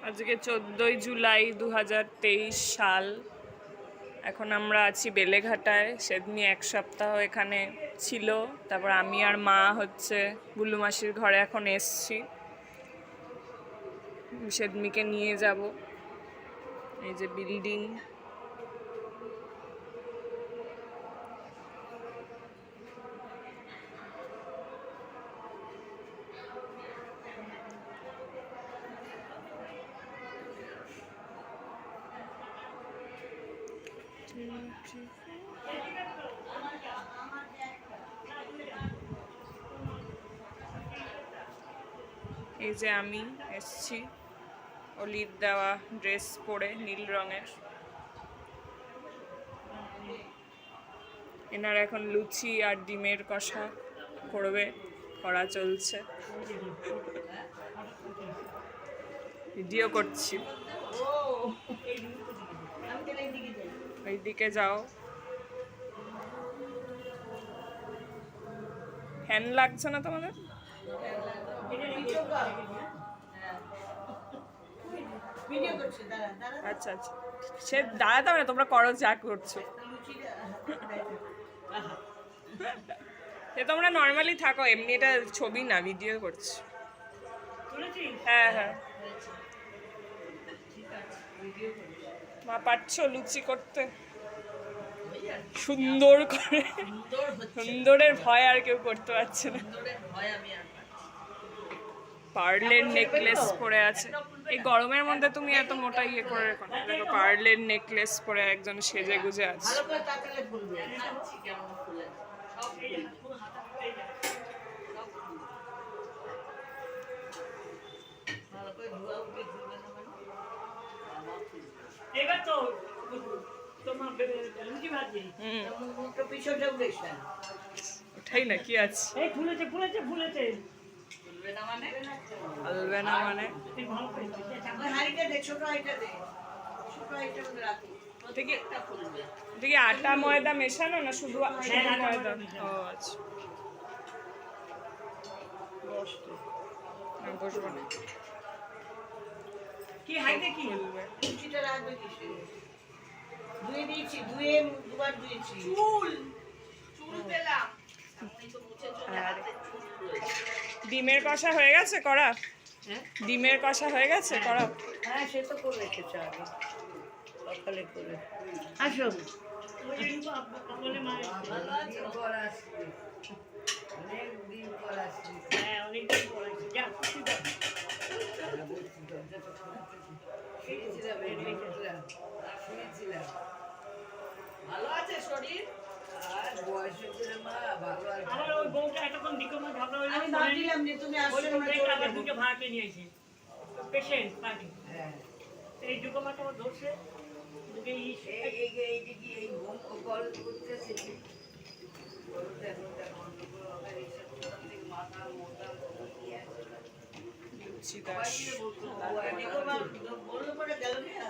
আজকে 14ই জুলাই 2023 সাল। এখন আমরা আছি বেলেঘাটায়। সেদিনই এক সপ্তাহ এখানে ছিল। তারপর আমি আর মা হচ্ছে বুলু মাসির ঘরে এখন এসছি। সেদিনকে নিয়ে যাব। এই যে বিল্ডিং, এই যে আমি এসছি অলিভ দেওয়া ড্রেস পরে নীল রঙের। এনার এখন লুচি আর ডিমের কষা করা চলছে। ভিডিও করছি। ওইদিকে যাও। ফ্যান লাগছে না তোমাদের? আচ্ছা আচ্ছা, সে দাঁড়াতে হবে না, তোমরা করো যা করছো। তোমরা নর্মালি থাকো, এমনি এটা ছবি না, ভিডিও করছি। হ্যাঁ হ্যাঁ, মা পারছো লুচি করতে সুন্দর করে? সুন্দরের ভয় আর কেউ করতে পারছে না। পার্লের নেকলেস পরে আছে। এই গরমের মধ্যে তুমি এত মোটা ইয়ে করে রেখো না। দেখো পার্লের নেকলেস পরে একজন সেজে গুজে আছে। ওঠাই না, কি আছে? আটা ময়দা মেশানো না শুধু ময়দা? ও আচ্ছা, বসবো না। কি হাইতে কি লুচিটা রাখবে কিসে? ধুয়ে দিয়েছি, দুবার ধুয়েছি। চুল পেলাম। ডিমের কষা হয়ে গেছে করা? হ্যাঁ, ডিমের কষা হয়ে গেছে করা? হ্যাঁ, সে তো করে রেখেছে আগে সকালে করে। আসো, ভালো আছে শরীর? লুচি দাস বললো করে গেল না।